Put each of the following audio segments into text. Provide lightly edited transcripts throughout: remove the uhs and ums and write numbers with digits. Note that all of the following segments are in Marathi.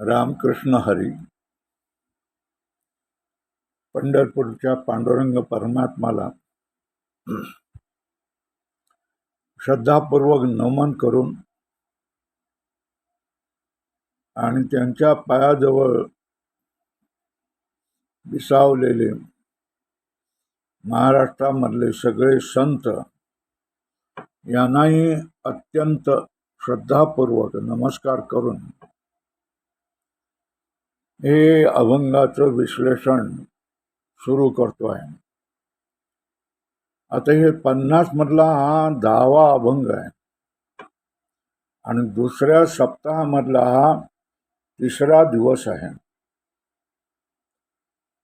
रामकृष्ण हरी. पंढरपूरच्या पांडुरंग परमात्माला श्रद्धापूर्वक नमन करून आणि त्यांच्या पायाजवळ विसावलेले महाराष्ट्रामधले सगळे संत यांनाही अत्यंत श्रद्धापूर्वक नमस्कार करून हे अभंगाचं विश्लेषण सुरू करतोय. आता हे 50 मधला हा 10वा अभंग आहे आणि दुसऱ्या सप्ताहामधला हा 3रा दिवस आहे.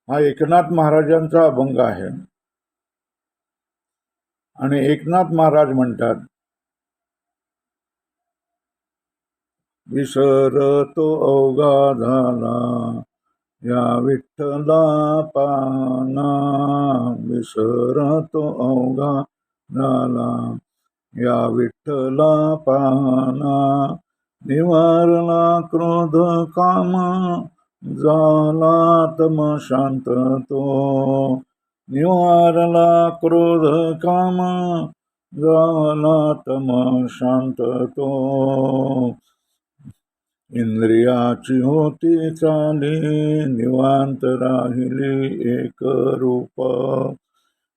हा एकनाथ महाराजांचा अभंग आहे आणि एकनाथ महाराज म्हणतात, विसरतो अवघा झाला या विठ्ठला पाना, विसरतो अवघा झाला या विठ्ठला पाना, निवारला क्रोध काम झाला तम शांत तो, निवारला क्रोध काम झाला तम शांत तो, इंद्रियाची होती चाली निवांत राहिली एक रूप,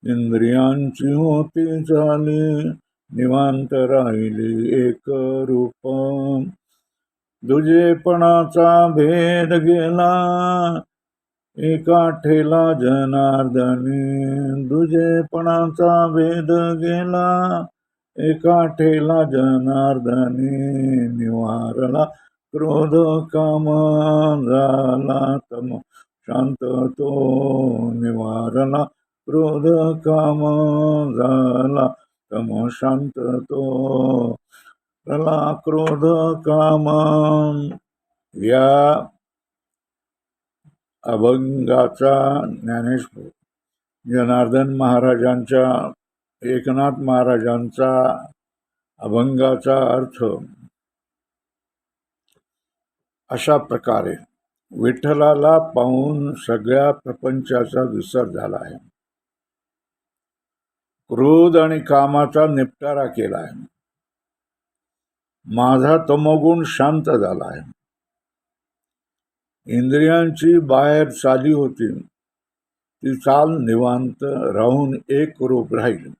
इंद्रियांची होती चाली निवांत राहिली एक रूप, दुजेपणाचा भेद गेला एका ठेला जनार्दनी, दुजेपणाचा भेद गेला एका ठेला जनार्दनी, निवारला क्रोध काम झाला तम शांत तो, निवारला क्रोध काम झाला तम शांत तो, रला क्रोध काम. या अभंगाचा ज्ञानेश्वर जनार्दन महाराजांच्या एकनाथ महाराजांचा अभंगाचा अर्थ अशा प्रकारे, विठ्ठलाला पाहून सगळ्या प्रपंचाचा विसर झाला आहे, क्रोध आणि कामाचा निपटारा केला आहे, माझा तमोगुण शांत झाला आहे, इंद्रियांची बाहेर चाली होती ती चाल निवांत राहून एक रूप राहील,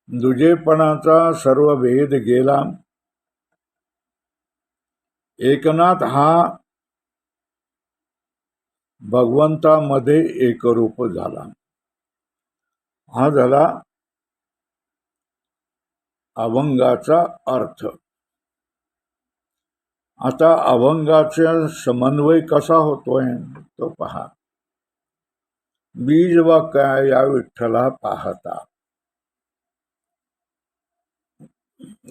दुजेपणाचा सर्व भेद गेला, एकनाथ हा भगवंतामध्ये एकरूप झाला. हा झाला अभंगाचा अर्थ. आता अभंगाचा समन्वय कसा होतोय तो पहा. बीज व काय या विठ्ठला पाहता,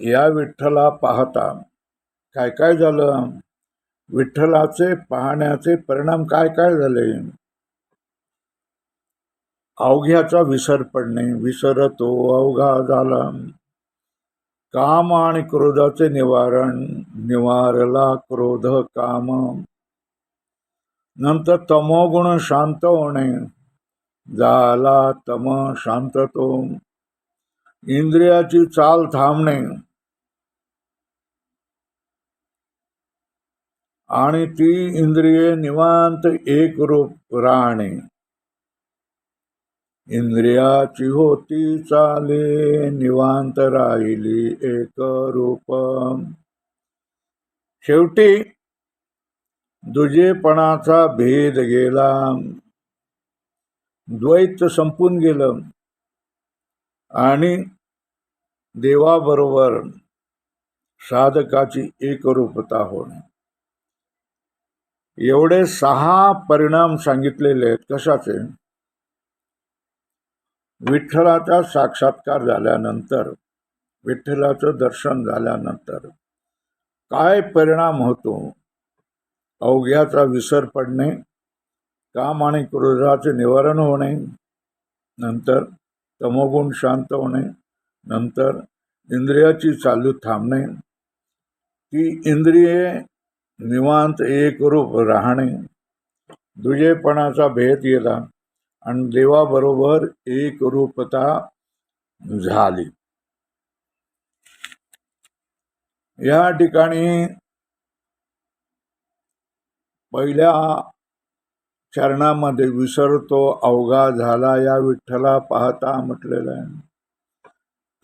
या विठ्ठला पाहता काय काय झालं, विठ्ठलाचे पाहण्याचे परिणाम काय काय झाले. अवघ्याचा विसर पडणे, विसरतो अवघा झाला, काम आणि क्रोधाचे निवारण, निवारला क्रोध काम, नंतर तमोगुण शांत होणे, झाला तम शांत तो, इंद्रियाची चाल थांबणे आणि ती इंद्रिये निवांत एक रूप राहणे, इंद्रियाची होती चाले निवांत राहिली एक रूप, शेवटी दुजेपणाचा भेद गेला, द्वैत संपून गेलं आणि देवाबरोबर साधकाची एकरूपता होणे. एवढे 6 परिणाम सांगितलेले आहेत. कशाचे? विठ्ठलाचा साक्षात्कार झाल्यानंतर, विठ्ठलाचं दर्शन झाल्यानंतर काय परिणाम होतो. अवघ्याचा विसर पडणे, काम आणि क्रोधाचे निवारण होणे, नंतर तमोगुण शांत होणे, नंतर इंद्रियाची चालू थांबणे, ती इंद्रिये निवांत एक रूप राहणे, दुजेपणाचा भेद गेला आणि देवाबरोबर एक रूपता झाली. या ठिकाणी पहिल्या चरणामध्ये विसरतो अवघा झाला या विठ्ठला पाहता म्हटलेलं आहे.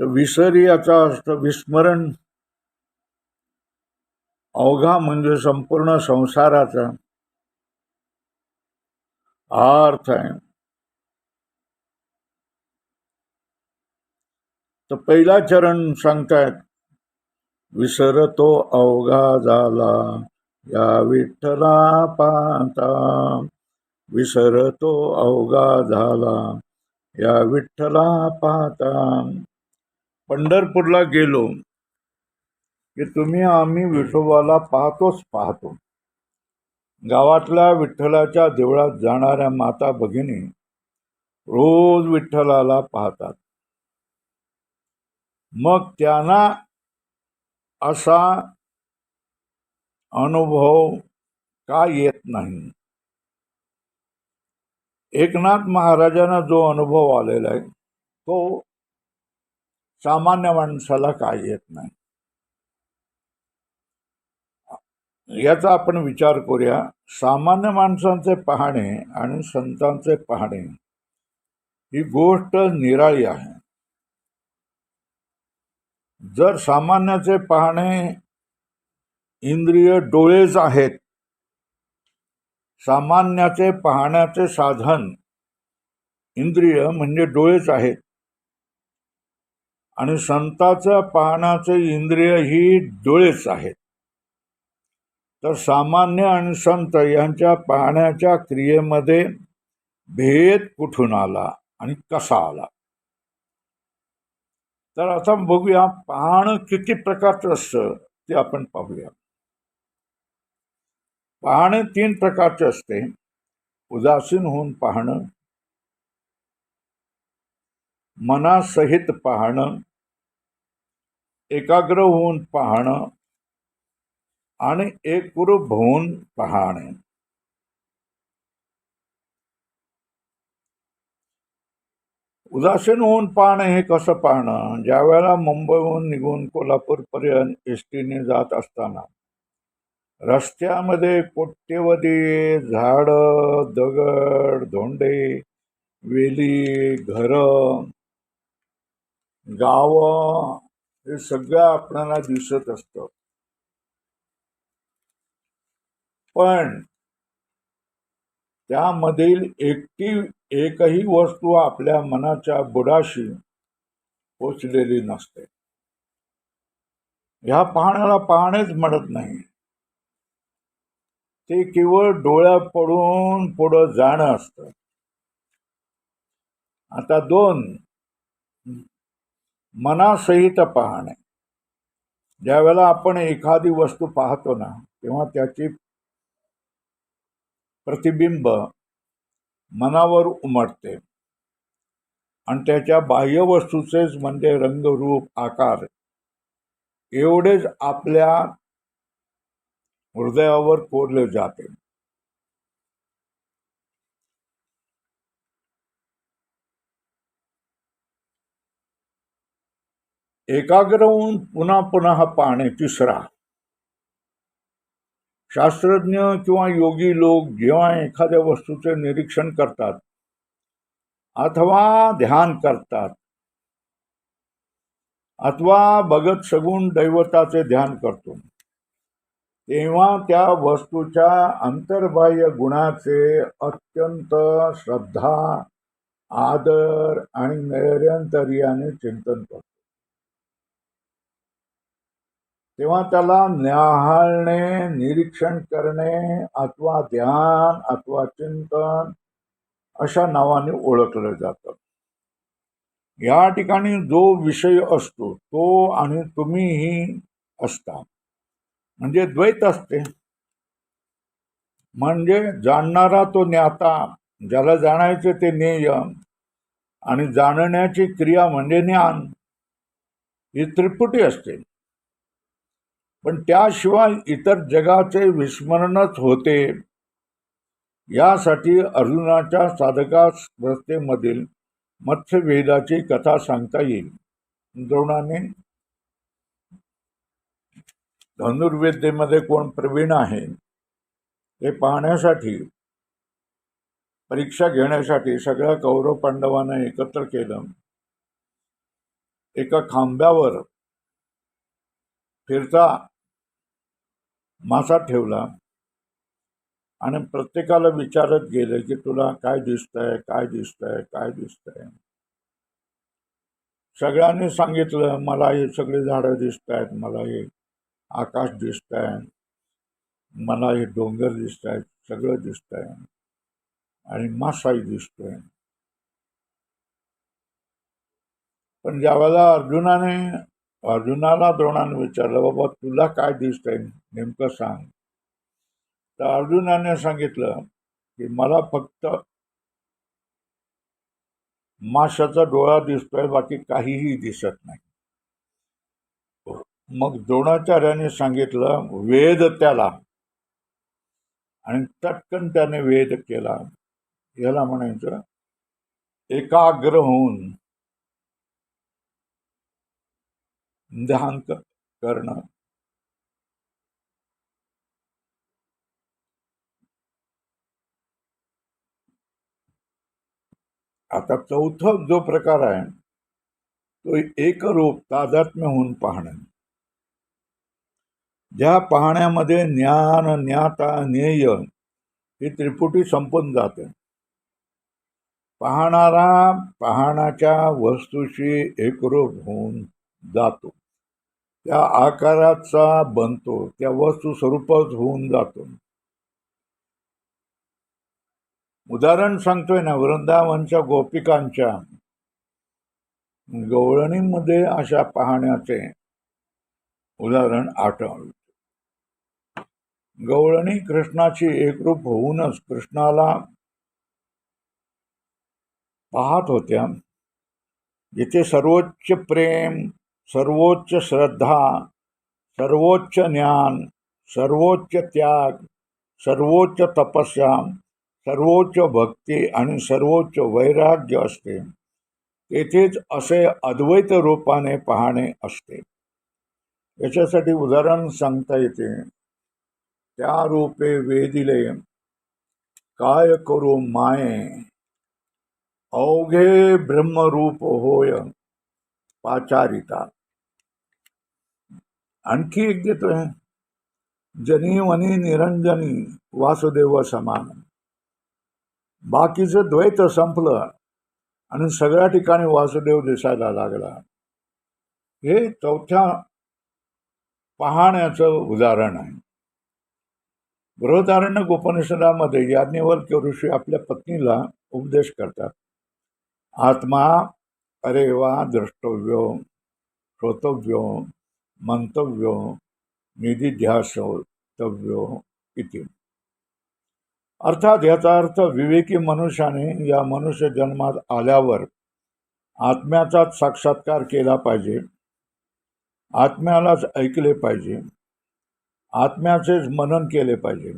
तर विसर याचा अर्थ विस्मरण, अवघा म्हणजे संपूर्ण संसाराचा अर्थ आहे. तर पहिला चरण सांगतायत, विसरतो अवघा झाला या विठ्ठला पाहता, विसरतो अवघा झाला या विठ्ठला पाहता. पंढरपूरला गेलो की तुम्ही आम्ही विठोबाला पाहतो. गावातल्या विठ्ठलाच्या देवळात जाणाऱ्या माता भगिनी रोज विठ्ठलाला पाहतात. मग त्यांना असा अनुभव का येत नाही? एकनाथ महाराजांना जो अनुभव आलेला आहे तो सामान्य माणसाला का येत नाही? याचा आपण विचार करूया. सामान्य माणसांचे पाहणे आणि संतांचे पाहणे ही गोष्ट निराळी आहे. जर सामान्याचे पाहणे इंद्रिय डोळेच आहेत, सामान्याचे पाहण्याचे साधन इंद्रिय म्हणजे डोळेच आहेत, आणि संतांच्या पाहण्याचे इंद्रिय ही डोळेच आहेत, तर सामान्य आणि संत यांच्या पाहण्याच्या क्रियेमध्ये भेद कुठून आला आणि कसा आला? तर आता बघूया, पाहणं किती प्रकारचं असतं ते आपण पाहूया. पाहणे 3 प्रकारचे असते. उदासीन होऊन पाहणं, मनासहित पाहणं, एकाग्र होऊन पाहणं आणि एकरूप होऊन पाहणे. उदासीन होऊन पाहणे हे कसं पाहणं? ज्या वेळेला मुंबईहून निघून कोल्हापूरपर्यंत एसटीने जात असताना रस्त्यामध्ये कोट्यवधी झाड, दगड, धोंडे, वेली, घरं, गावं हे सगळं आपल्याला दिसत असतं. पण त्यामधील एकही वस्तू आपल्या मनाच्या बुडाशी पोचलेली नसते. ह्या पाहण्याला पाहणेच म्हणत नाही. ते केवळ डोळ्या पडून पुढं जाणं असतं. आता 2, मनासहित पाहणे. ज्या वेळेला आपण एखादी वस्तू पाहतो ना, तेव्हा त्याची प्रतिबिंब मनावर उमटते आणि त्याच्या बाह्य वस्तूचेच म्हणजे रंग, रूप, आकार एवढेच आपल्या हृदयावर कोरले जाते. एकाग्र होऊन पुन्हा पुन्हा पाहणे 3. शास्त्रज्ञ किंवा योगी लोक जेव्हा एखाद्या वस्तूचे निरीक्षण करतात अथवा ध्यान करतात अथवा भगत सगुण दैवताचे ध्यान करतो, तेव्हा त्या वस्तूच्या अंतर्बाह्य गुणाचे अत्यंत श्रद्धा, आदर आणि नैरंतर्याने चिंतन करतो. तेव्हा त्याला न्याहाळणे, निरीक्षण करणे अथवा ध्यान अथवा चिंतन अशा नावाने ओळखलं जातं. या ठिकाणी जो विषय असतो तो आणि तुम्हीही असता, म्हणजे द्वैत असते. म्हणजे जाणणारा तो ज्ञाता, ज्याला जाणायचे ते ज्ञेय, आणि जाणण्याची क्रिया म्हणजे ज्ञान, ही त्रिपुटी असते. पण त्याशिवाय इतर जगाचे विस्मरणच होते. यासाठी अर्जुनाच्या साधकावस्थेमधील मत्स्यभेदाची कथा सांगता येईल. द्रोणाने धनुर्विद्येमध्ये कोण प्रवीण आहे हे पाहण्यासाठी, परीक्षा घेण्यासाठी सगळ्या कौरव पांडवांना एकत्र केलं. एका खांब्यावर फिरता मासा ठेवला आणि प्रत्येकाला विचारत गेले की तुला काय दिसतंय, काय दिसतंय, काय दिसतंय. सगळ्यांनी सांगितलं मला हे सगळे झाडं दिसत आहेत, मला हे आकाश दिसत आहे, मला हे डोंगर दिसत आहेत, सगळं दिसत आहे आणि मासाही दिसतोय. पण ज्यावेळेला अर्जुनाला द्रोणाने विचारलं बाबा तुला काय दिसतंय नेमकं सांग, तर अर्जुनाने सांगितलं की मला फक्त माशाचा डोळा दिसतोय, बाकी काहीही दिसत नाही. मग द्रोणाचार्याने सांगितलं वेद त्याला, आणि चटकन त्याने वेद केला. याला म्हणायचं एकाग्र होऊन ध्यान करणं. आता चौथा जो प्रकार आहे तो एकरूप तादात्म्य होऊन पाहणं. ज्या पाहण्यामध्ये ज्ञान, ज्ञाता, ज्ञेय ही त्रिपुटी संपून जाते. पाहणारा पाहण्याच्या वस्तूशी एकरूप होऊन जातो, त्या आकाराचा बनतो, त्या वस्तू स्वरूपच होऊन जातो. उदाहरण सांगतोय ना, वृंदावनच्या गोपिकांच्या गवळणीमध्ये अशा पाहण्याचे उदाहरण आठवलं. गवळणी कृष्णाची एकरूप होऊनच कृष्णाला पाहत होत्या. जिथे सर्वोच्च प्रेम, सर्वोच्च श्रद्धा, सर्वोच्च ज्ञान, सर्वोच्च त्याग, सर्वोच्च तपस्या, सर्वोच्च भक्ती आणि सर्वोच्च वैराग्य असते, तेथेच असे अद्वैत रूपाने पाहणे असते. याच्यासाठी उदाहरण सांगता येते. त्या रूपे वेदिले काय करू माये, अवघे ब्रह्मरूप होय पाचारिता. आणखी एक देतोय, जनी वनी निरंजनी वासुदेव समान. बाकीचं द्वैत संपलं आणि सगळ्या ठिकाणी वासुदेव दिसायला लागला. हे चौथ्या पाहण्याचं उदाहरण आहे. बृहदारण्यक उपनिषदामध्ये याज्ञवल्क्य ऋषी आपल्या पत्नीला उपदेश करतात. आत्मा अरे वा द्रष्टव्यो, श्रोतव्यो, मंतव्यो, निधिध्यासव्यो इति. अर्थात याचा अर्थ विवेकी मनुष्याने या मनुष्य जन्मात आल्यावर आत्म्याचाच साक्षात्कार केला पाहिजे, आत्म्यालाच ऐकले पाहिजे, आत्म्याचेच मनन केले पाहिजे,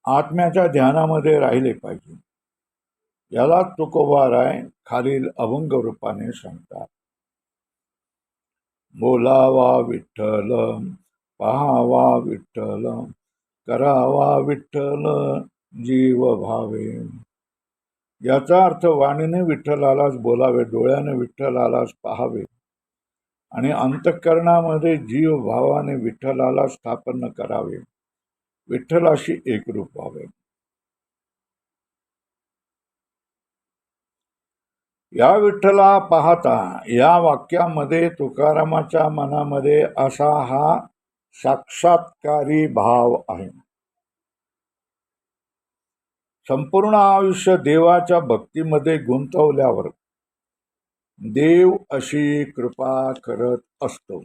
आत्म्याच्या ध्यानामध्ये राहिले पाहिजे. याला तुकोबाराय खालील अभंग रूपाने सांगतात. बोलावा विठ्ठल, पाहावा विठ्ठल, करावा विठ्ठल जीव भावे. याचा अर्थ वाणीने विठ्ठलालाच बोलावे, डोळ्याने विठ्ठलालाच पाहावे आणि अंतःकरणामध्ये जीव भावाने विठ्ठलाला स्थापन करावे, विठ्ठलाशी एकरूप व्हावे. या विठ्ठला पाहता या वाक्यामध्ये तुकारामाच्या मनामध्ये असा हा साक्षात्कारी भाव आहे. संपूर्ण आयुष्य देवाच्या भक्तीमध्ये गुंतवल्यावर देव अशी कृपा करत असतो.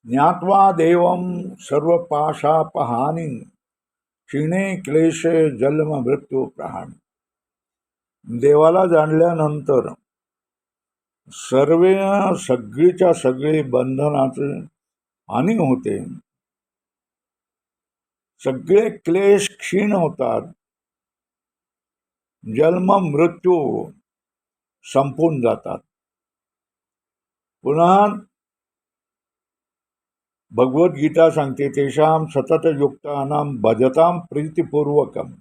ज्ञात्वा देवं सर्व पाशापहानी, क्षीणे क्लेशे जन्म मृत्यू प्रहाणी. देवाला जाणल्यानंतर सगळीच्या सगळी बंधनाचे हानी होते, सगळे क्लेश क्षीण होतात, जन्म मृत्यू संपून जातात. पुन्हा भगवद्गीता सांगते, तेषां सतत युक्तानां भजतां प्रीतिपूर्वकम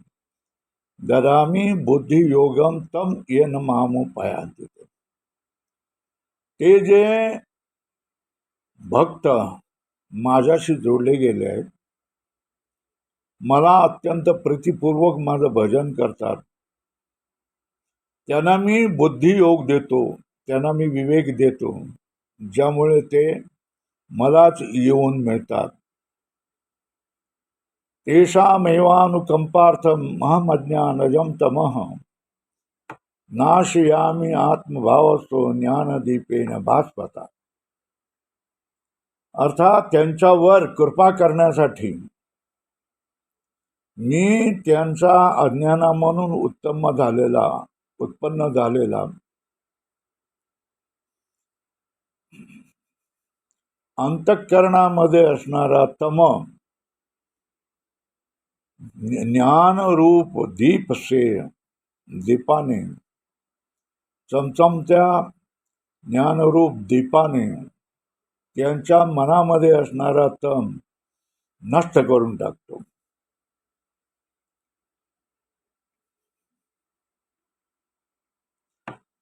ददामी बुद्धी योगम तम येन मामुपयांति. ते जे भक्त माझ्याशी जोडले गेले आहेत, मला अत्यंत प्रीतिपूर्वक माझं भजन करतात, त्यांना मी बुद्धियोग देतो, त्यांना मी विवेक देतो, ज्यामुळे ते मलाच येऊन मिळतात. तेषामेवानुकंपार्थम महमज्ञानजं तमः नाशयामी आत्मभावस्तो ज्ञानदीपेन भास्वता. अर्थात त्यांच्यावर कृपा करण्यासाठी मी त्यांचा अज्ञाना म्हणून उत्पन्न झालेला अंतःकरणामध्ये असणारा तम ज्ञानरूप दीपाने, चमचमत्या ज्ञानरूप दीपाने त्यांच्या मनामध्ये असणारा तम नष्ट करून टाकतो.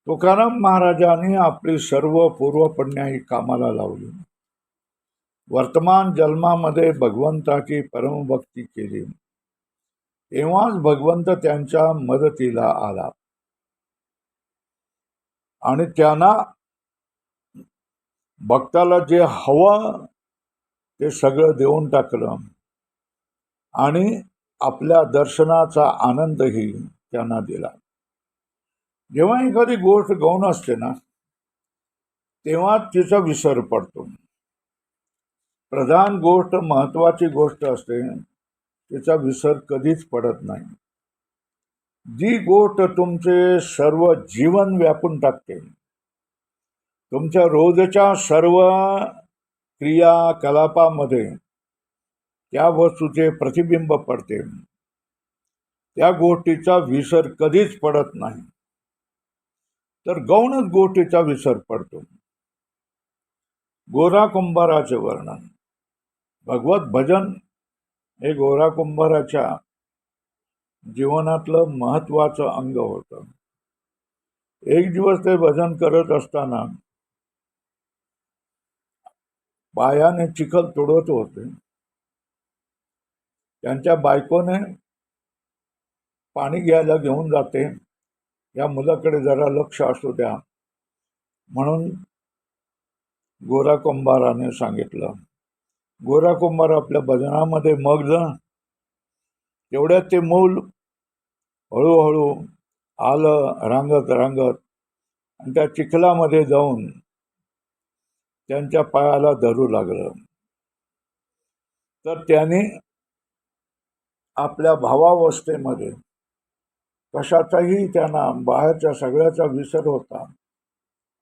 तुकाराम महाराजांनी आपली सर्व पूर्वपुण्याई कामाला लावली. वर्तमान जन्मामध्ये भगवंताची परमभक्ती केली, तेव्हाच भगवंत त्यांच्या मदतीला आला आणि त्यांना भक्ताला जे हवं ते सगळं देऊन टाकलं आणि आपल्या दर्शनाचा आनंदही त्यांना दिला. जेव्हा एखादी गोष्ट गौण असते ना, तेव्हा तिचा विसर पडतो. प्रधान गोष्ट, महत्वाची गोष्ट असते, तिचा विसर कधीच पडत नाही. जी गोष्ट तुमचे सर्व जीवन व्यापून टाकते, तुमच्या रोजच्या सर्व क्रियाकलापामध्ये त्या वस्तूचे प्रतिबिंब पडते, त्या गोष्टीचा विसर कधीच पडत नाही. तर गौणच गोष्टीचा विसर पडतो. गोरा कुंभाराचे वर्णन, भगवत भजन हे गोरा कुंभाराच्या जीवनातलं महत्वाचं अंग होतं. एक दिवस ते भजन करत असताना पायाने चिखल तुडवत होते. त्यांच्या बायकोने पाणी घ्यायला घेऊन जाते, या मुलाकडे जरा लक्ष असू द्या म्हणून गोरा कुंभाराने सांगितलं. गोरा कुंभार आपल्या भजनामध्ये मग्न. तेवढ्यात ते मूल हळूहळू आलं रांगत रांगत आणि त्या चिखलामध्ये जाऊन त्यांच्या पायाला धरू लागलं. तर त्याने आपल्या भावावस्थेमध्ये कशाचाही त्यांना बाहेरच्या सगळ्याचा विसर होता.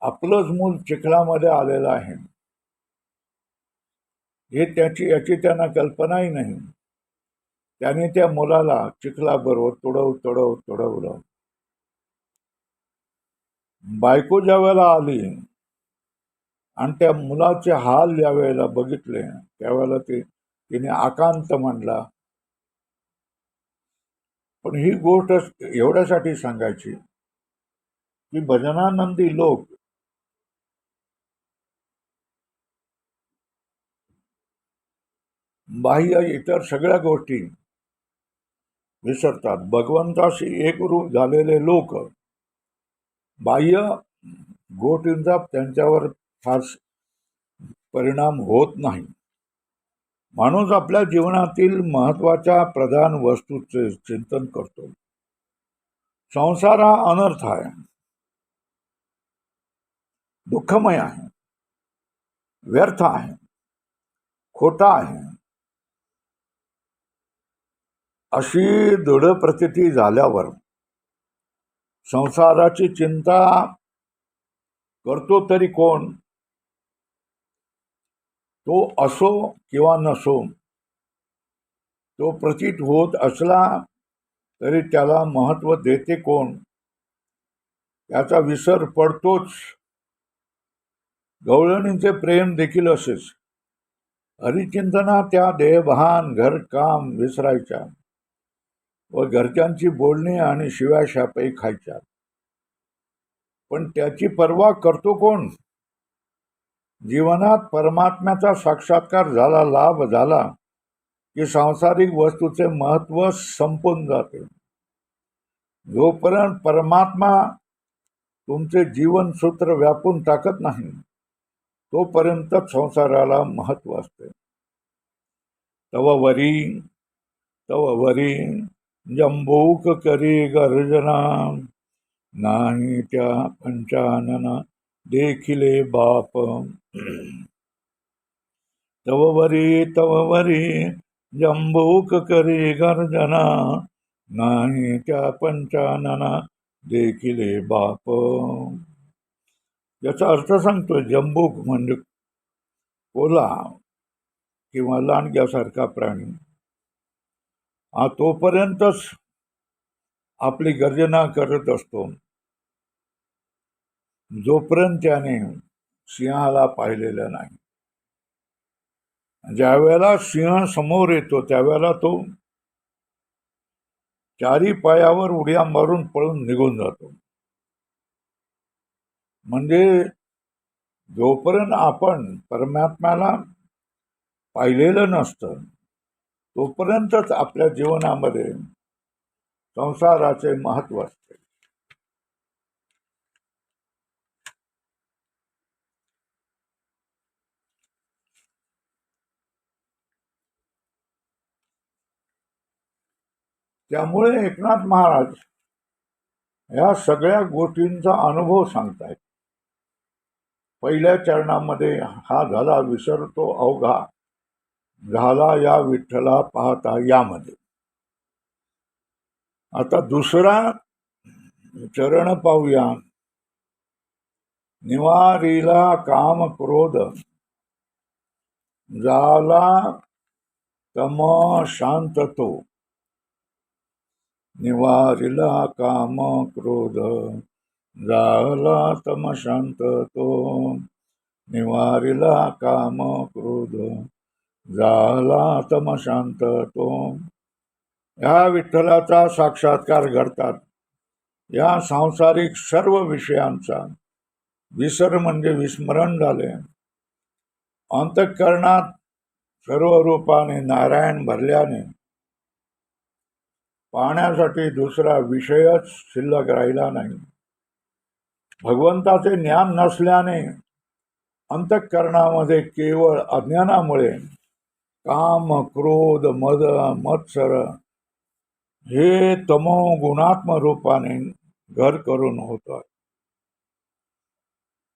आपलंच मूल चिखलामध्ये आलेलं आहे हे याची त्यांना कल्पनाही नाही. त्याने त्या मुलाला चिखलाबरोबर तुडवलं. बायको ज्या वेळेला आली आणि त्या मुलाचे हाल ज्या वेळेला बघितले, त्यावेळेला तिने आकांत म्हणला. पण ही गोष्ट एवढ्यासाठी सांगायची की भजनानंदी लोक बाह्य इतर सगळ्या गोष्टी विसरतात. भगवंताशी एकरूप झालेले लोक बाह्य गोष्टींचा त्यांच्यावर फार परिणाम होत नाही. माणूस आपल्या जीवनातील महत्वाच्या प्रधान वस्तूचे चिंतन करतो. संसार हा अनर्थ आहे, दुःखमय आहे, व्यर्थ आहे, खोटा आहे, अशी दृढ प्रतीती झाल्यावर संसाराची चिंता करतो तरी कोण? तो असो किंवा नसो, तो प्रतीत होत असला तरी त्याला महत्व देते कोण? त्याचा विसर पडतोच. गवळणींचे प्रेम देखील असेच. हरिचिंतना त्या देहभान घरकाम विसरायच्या व घरच्यांची बोलणी आणि शिव्या शापही खायच्या. पण त्याची पर्वा करतो कोण? जीवनात परमात्म्याचा साक्षात्कार झाला, लाभ झाला की सांसारिक वस्तूचे महत्व संपून जाते. जोपर्यंत परमात्मा तुमचे जीवन सूत्र व्यापून टाकत नाही तोपर्यंत संसाराला महत्व असते. तव वरी जंबूक करी गर्जना, नाही त्या पंचानना देखिले बाप. तव वरी जंबूक करी गर्जना, नाही त्या पंचानना देखिले बाप. याचा अर्थ सांगतोय. जंबूक म्हणजे कोल्हा किंवा लांडग्यासारखा प्राणी हा तोपर्यंतच आपली गर्जना करत असतो जोपर्यंत त्याने सिंहाला पाहिलेलं नाही. ज्या वेळेला सिंह समोर येतो त्यावेळेला तो चारी पायावर उड्या मारून पळून निघून जातो. म्हणजे जोपर्यंत आपण परमात्म्याला पाहिलेलं नसतं तोपर्यंतच आपल्या जीवनामध्ये संसाराचे महत्व असते. त्यामुळे एकनाथ महाराज या सगळ्या गोष्टींचा अनुभव सांगतायत. पहिल्या चरणामध्ये हा झाला विसरतो अवघा, झाला या विठ्ठला पाहता यामध्ये. आता दुसरा चरण पाहूया. निवारीला काम क्रोध, झाला तम शांत तो. निवारिला काम क्रोध, झाला तम शांत तो. निवारिला काम क्रोध, झाला तम शांत तो. या विठ्ठलाचा साक्षात्कार घडतात. या सांसारिक सर्व विषयांचा विसर म्हणजे विस्मरण झाले. अंतःकरणात सर्व रूपाने नारायण भरल्याने पाहण्यासाठी दुसरा विषयच शिल्लक राहिला नाही. भगवंताचे ज्ञान नसल्याने अंतःकरणामध्ये केवळ अज्ञानामुळे काम क्रोध मद मत्सर हे तमो गुणात्म रूपाने घर करून होतात.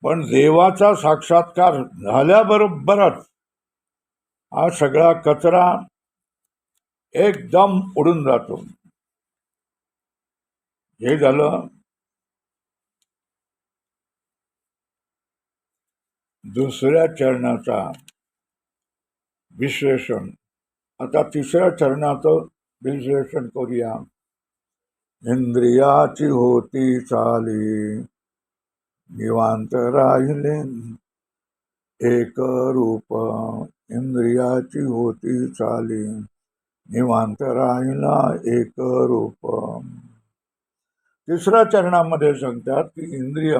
पण देवाचा साक्षात्कार झाल्याबरोबरच हा सगळा कचरा एकदम उडून जातो. हे झालं दुसऱ्या चरणाचा विश्लेषण. आता तिसऱ्या चरणाचं विश्लेषण करूया. इंद्रियाची होती चाली, निवांत राहिले एक रूप. इंद्रियाची होती चाली, निवांत राहिला एक रूप. तिसऱ्या चरणामध्ये सांगतात की इंद्रिय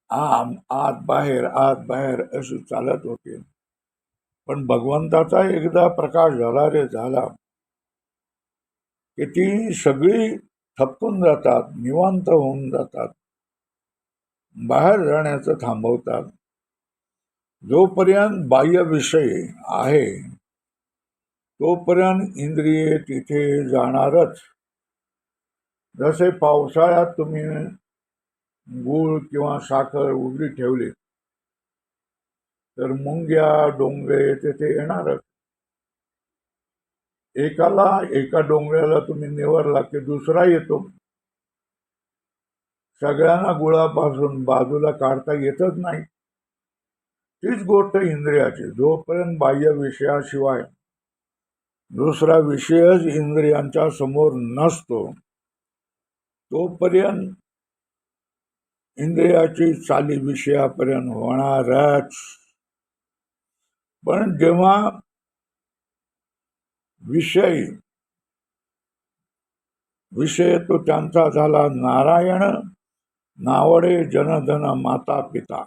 आत बाहेर अशी चालत होते. पण भगवंताचा एकदा प्रकाश झाला रे झाला की ती सगळी थपकून जातात, निवांत होऊन जातात, बाहेर जाण्याचं थांबवतात. जोपर्यंत बाह्य विषय आहे तोपर्यंत इंद्रिये तिथे जाणारच. जसे पावसाळ्यात तुम्ही गूळ किंवा साखर उघडी ठेवली तर मुंग्या डोंगरे तेथे येणारच. एका डोंगऱ्याला तुम्ही निवरला की दुसरा येतो. सगळ्यांना गुळापासून बाजूला काढता येतच नाही. तीच गोष्ट इंद्रियाची. जोपर्यंत बाह्य विषयाशिवाय दुसरा विषयच इंद्रियांच्या समोर नसतो तोपर्यंत इंद्रियाची चाली विषयापर्यंत होणारच. पण जेव्हा विषय तो त्यांचा झाला नारायण, नावडे जनधन माता पिता,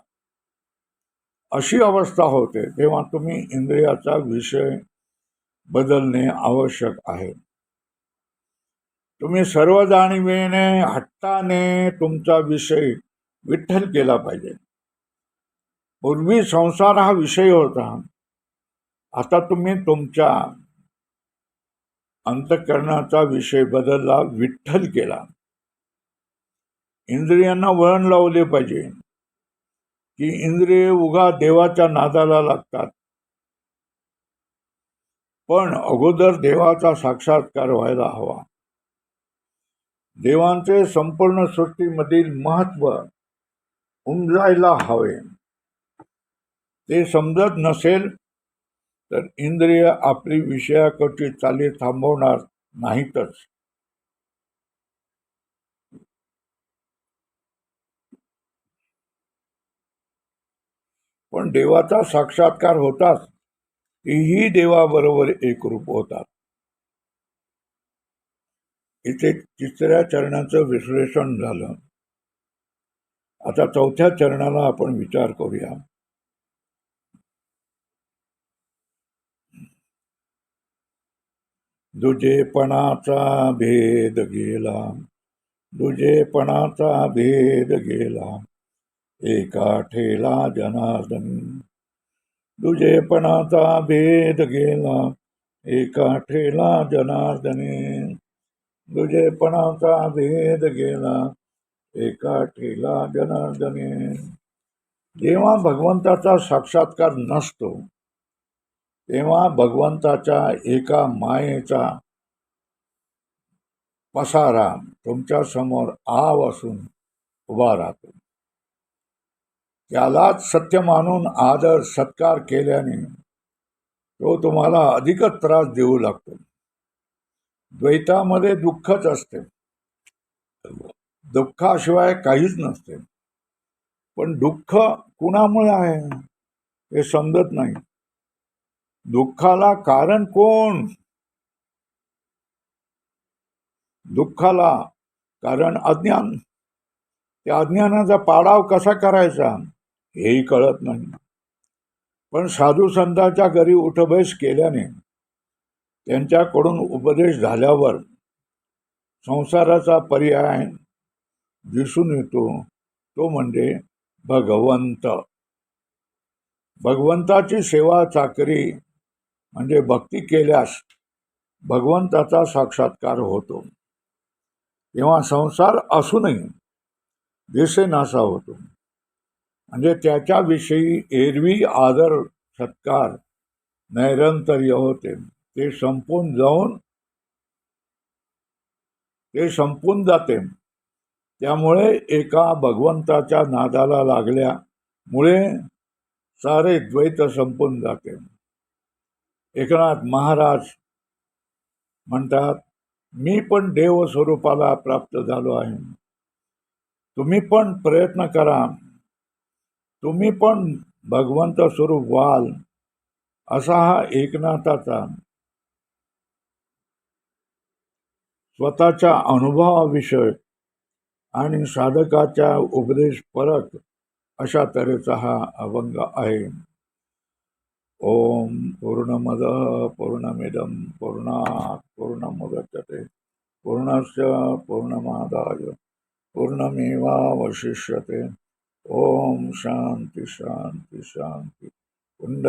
अशी अवस्था होते, तेव्हा तुम्ही इंद्रियाचा विषय बदलणे आवश्यक आहे. तुम्ही सर्व जाणीवेने हट्टाने तुमचा विषय विठ्ठल केला पाहिजे. पूर्वी संसार हा विषय होता, आता तुम्ही तुमच्या अंतःकरणाचा विषय बदलला, विठ्ठल केला. इंद्रियांना वळण लावले पाहिजे की इंद्रिय उगा देवाच्या नादाला लागतात. पण अगोदर देवाचा साक्षात्कार व्हायला हवा. देवांचे संपूर्ण सृष्टीमधील महत्व उमजायला हवे. ते समजत नसेल तर इंद्रिय आपली विषयाकडची चाली थांबवणार नाहीतच. पण देवाचा साक्षात्कार होताच तेही देवाबरोबर एकरूप होतात. इथे तिसऱ्या चरणाचं विश्लेषण झालं. आता चौथ्या चरणाला आपण विचार करूया. दुजेपणाचा भेद गेला, दुजेपणाचा भेद गेला, एका ठेला जनार्दनी. दुजेपणाचा भेद गेला, एका ठेला जनार्दनी. दुजेपणाचा भेद गेला, एका ठेला जनार्दनी. जेव्हा भगवंताचा साक्षात्कार नसतो तेव्हा भगवंताच्या एका मायेचा पसारा तुमच्या समोर आव असून उभा राहतो. त्यालाच सत्य मानून आदर सत्कार केल्याने तो तुम्हाला अधिकच त्रास देऊ लागतो. द्वैतामध्ये दुःखच असते, दुःखाशिवाय काहीच नसते. पण दुःख कुणामुळे आहे हे समजत नाही. दुःखाला कारण कोण? दुःखाला कारण अज्ञान. त्या अज्ञानाचा पाडाव कसा करायचा हेही कळत नाही. पण साधू संतांच्या घरी उठबैस केल्याने, त्यांच्याकडून उपदेश झाल्यावर संसाराचा पर्याय दिसून येतो, तो म्हणजे भगवंत. भगवंताची सेवा चाकरी म्हणजे भक्ती केल्यास भगवंताचा साक्षात्कार होतो. तेव्हा संसार असूनही दिसेनासा होतो. म्हणजे त्याच्याविषयी एरवी आदर सत्कार नैरंतर्य होते. ते संपून जाते. त्यामुळे एका भगवंताच्या नादाला लागल्यामुळे सारे द्वैत संपून जाते. एकनाथ महाराज म्हणतात, मी पण देव स्वरूपाला प्राप्त झालो आहे. तुम्ही पण प्रयत्न करा, तुम्ही पण भगवंत स्वरूप व्हाल. असा हा एकनाथाचा स्वतःच्या अनुभवाविषय आणि साधकाच्या उपदेश परक अशा तऱ्हेचा हा अभंग आहे. ओम पूर्णमद पूर्णमिदं पूर्णात् पूर्णमुदच्यते पूर्णस्य पूर्णमादाय पूर्णमेवावशिष्यते. ओम शांती शांती शांती.